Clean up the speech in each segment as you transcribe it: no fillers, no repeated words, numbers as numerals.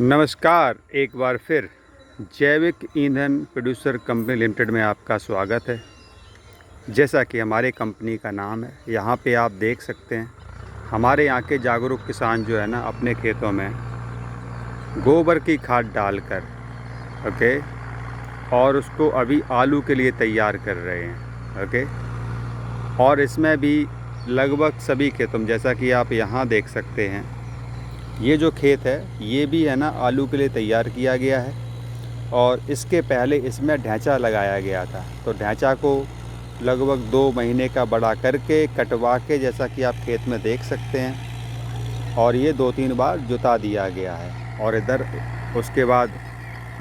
नमस्कार, एक बार फिर जैविक ईंधन प्रोड्यूसर कंपनी लिमिटेड में आपका स्वागत है। जैसा कि हमारे कंपनी का नाम है, यहाँ पे आप देख सकते हैं हमारे यहाँ के जागरूक किसान जो है ना अपने खेतों में गोबर की खाद डालकर और उसको अभी आलू के लिए तैयार कर रहे हैं। और इसमें भी लगभग सभी खेतों में, जैसा कि आप यहाँ देख सकते हैं, ये जो खेत है ये भी है ना आलू के लिए तैयार किया गया है। और इसके पहले इसमें ढैंचा लगाया गया था, तो ढैंचा को लगभग 2 महीने का बड़ा करके कटवा के, जैसा कि आप खेत में देख सकते हैं, और ये 2-3 बार जुता दिया गया है। और इधर उसके बाद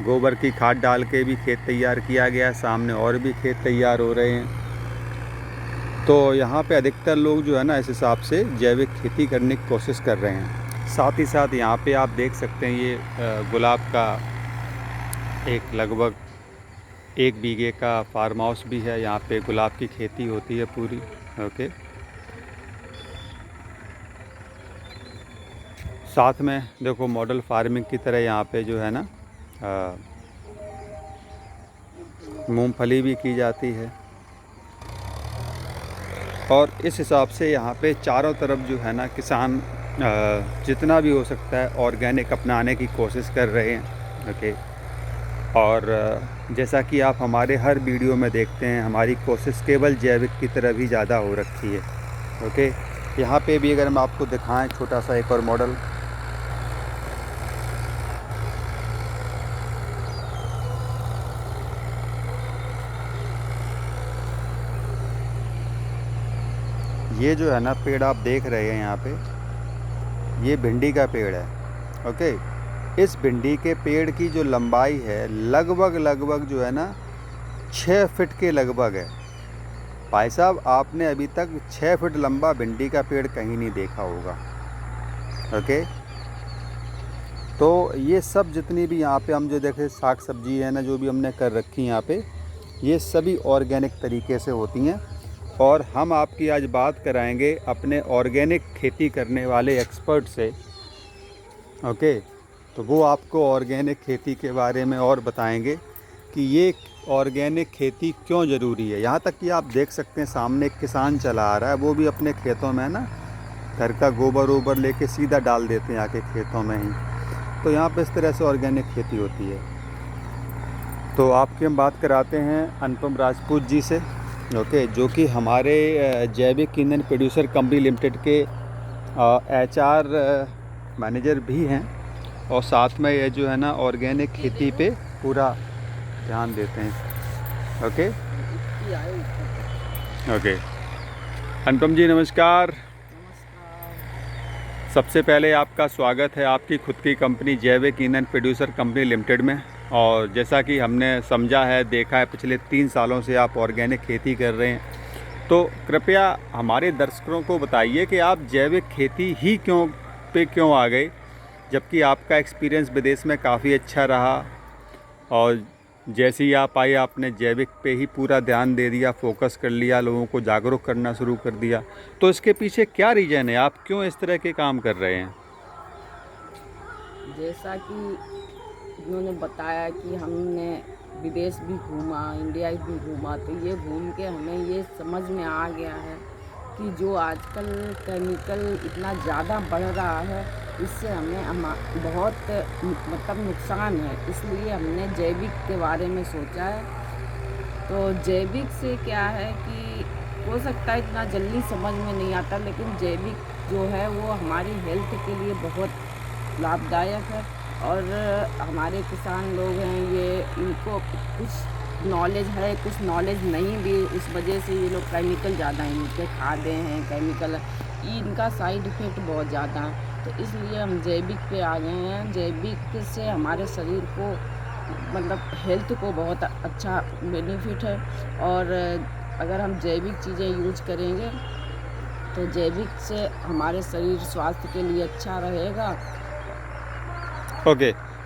गोबर की खाद डाल के भी खेत तैयार किया गया है। सामने और भी खेत तैयार हो रहे हैं। तो यहाँ पे अधिकतर लोग जो है ना इस हिसाब से जैविक खेती करने की कोशिश कर रहे हैं। साथ ही साथ यहाँ पे आप देख सकते हैं ये गुलाब का एक लगभग 1 बीघे का फार्म हाउस भी है। यहाँ पे गुलाब की खेती होती है पूरी। साथ में देखो मॉडल फार्मिंग की तरह यहाँ पे जो है ना मूंगफली भी की जाती है। और इस हिसाब से यहाँ पे चारों तरफ जो है ना किसान जितना भी हो सकता है ऑर्गेनिक अपनाने की कोशिश कर रहे हैं। और जैसा कि आप हमारे हर वीडियो में देखते हैं, हमारी कोशिश केवल जैविक की तरफ ही ज़्यादा हो रखी है। यहाँ पे भी अगर हम आपको दिखाएं छोटा सा एक और मॉडल, ये जो है ना पेड़ आप देख रहे हैं यहाँ पे, ये भिंडी का पेड़ है। इस भिंडी के पेड़ की जो लंबाई है लगभग जो है ना 6 फीट के लगभग है। भाई साहब, आपने अभी तक 6 फीट लंबा भिंडी का पेड़ कहीं नहीं देखा होगा। तो ये सब जितनी भी यहाँ पे हम जो देखे साग सब्जी है ना, जो भी हमने कर रखी यहाँ पे, ये सभी ऑर्गेनिक तरीके से होती हैं। और हम आपकी आज बात कराएंगे अपने ऑर्गेनिक खेती करने वाले एक्सपर्ट से। तो वो आपको ऑर्गेनिक खेती के बारे में और बताएंगे कि ये ऑर्गेनिक खेती क्यों ज़रूरी है। यहाँ तक कि आप देख सकते हैं सामने एक किसान चला आ रहा है, वो भी अपने खेतों में ना घर का गोबर वोबर लेके सीधा डाल देते हैं आके खेतों में ही। तो यहाँ पे इस तरह से ऑर्गेनिक खेती होती है। तो आपकी हम बात कराते हैं अनुपम राजपूत जी से, जो कि हमारे जैविक ईंधन प्रोड्यूसर कंपनी लिमिटेड के HR मैनेजर भी हैं, और साथ में ये जो है ना ऑर्गेनिक खेती पे पूरा ध्यान देते हैं। अनुपम जी नमस्कार। सबसे पहले आपका स्वागत है आपकी खुद की कंपनी जैविक ईंधन प्रोड्यूसर कंपनी लिमिटेड में। और जैसा कि हमने समझा है, देखा है, पिछले 3 सालों से आप ऑर्गेनिक खेती कर रहे हैं। तो कृपया हमारे दर्शकों को बताइए कि आप जैविक खेती ही क्यों आ गए, जबकि आपका एक्सपीरियंस विदेश में काफ़ी अच्छा रहा। और जैसे ही आप आए आपने जैविक पे ही पूरा ध्यान दे दिया, फोकस कर लिया, लोगों को जागरूक करना शुरू कर दिया। तो इसके पीछे क्या रीज़न है, आप क्यों इस तरह के काम कर रहे हैं? जैसा कि उन्होंने बताया कि हमने विदेश भी घूमा, इंडिया भी घूमा, तो ये घूम के हमें ये समझ में आ गया है कि जो आजकल केमिकल इतना ज़्यादा बढ़ रहा है, इससे हमें बहुत नुकसान है। इसलिए हमने जैविक के बारे में सोचा है। तो जैविक से क्या है कि हो सकता है इतना जल्दी समझ में नहीं आता, लेकिन जैविक जो है वो हमारी हेल्थ के लिए बहुत लाभदायक है। और हमारे किसान लोग हैं, ये इनको कुछ नॉलेज है, कुछ नॉलेज नहीं भी, इस वजह से ये लोग केमिकल ज़्यादा इनके खाते हैं। केमिकल इनका साइड इफ़ेक्ट बहुत ज़्यादा है। तो इसलिए हम जैविक पे आ गए हैं। जैविक से हमारे शरीर को हेल्थ को बहुत अच्छा बेनिफिट है। और अगर हम जैविक चीज़ें यूज करेंगे तो जैविक से हमारे शरीर स्वास्थ्य के लिए अच्छा रहेगा।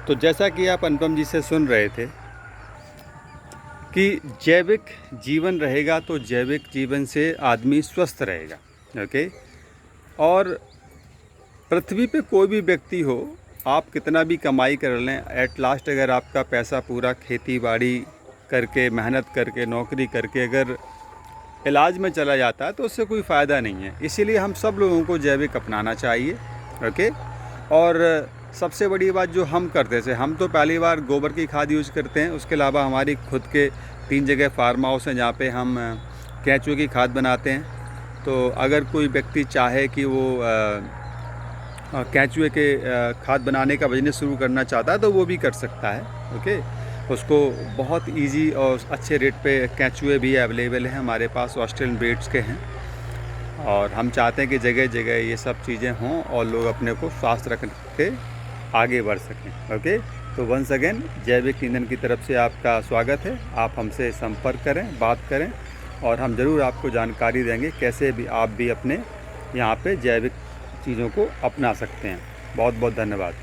तो जैसा कि आप अनुपम जी से सुन रहे थे कि जैविक जीवन रहेगा तो जैविक जीवन से आदमी स्वस्थ रहेगा। और पृथ्वी पे कोई भी व्यक्ति हो, आप कितना भी कमाई कर लें, एट लास्ट अगर आपका पैसा पूरा खेती बाड़ी करके, मेहनत करके, नौकरी करके अगर इलाज में चला जाता है तो उससे कोई फ़ायदा नहीं है। इसीलिए हम सब लोगों को जैविक अपनाना चाहिए। ओके। और सबसे बड़ी बात जो हम करते थे, हम तो पहली बार गोबर की खाद यूज़ करते हैं। उसके अलावा हमारी खुद के 3 जगह फार्म हाउस हैं जहाँ पे हम केंचुए की खाद बनाते हैं। तो अगर कोई व्यक्ति चाहे कि वो केंचुए के खाद बनाने का बिजनेस शुरू करना चाहता है तो वो भी कर सकता है। ओके। उसको बहुत इजी और अच्छे रेट पे केंचुए भी अवेलेबल हैं हमारे पास, ऑस्ट्रेलियन ब्रीड्स के हैं। और हम चाहते हैं कि जगह जगह ये सब चीज़ें हों और लोग अपने को स्वस्थ रख के आगे बढ़ सकें। ओके। तो वंस अगेन जैविक ईंधन की तरफ से आपका स्वागत है। आप हमसे संपर्क करें, बात करें और हम ज़रूर आपको जानकारी देंगे कैसे भी आप भी अपने यहाँ पे जैविक चीज़ों को अपना सकते हैं। बहुत बहुत धन्यवाद।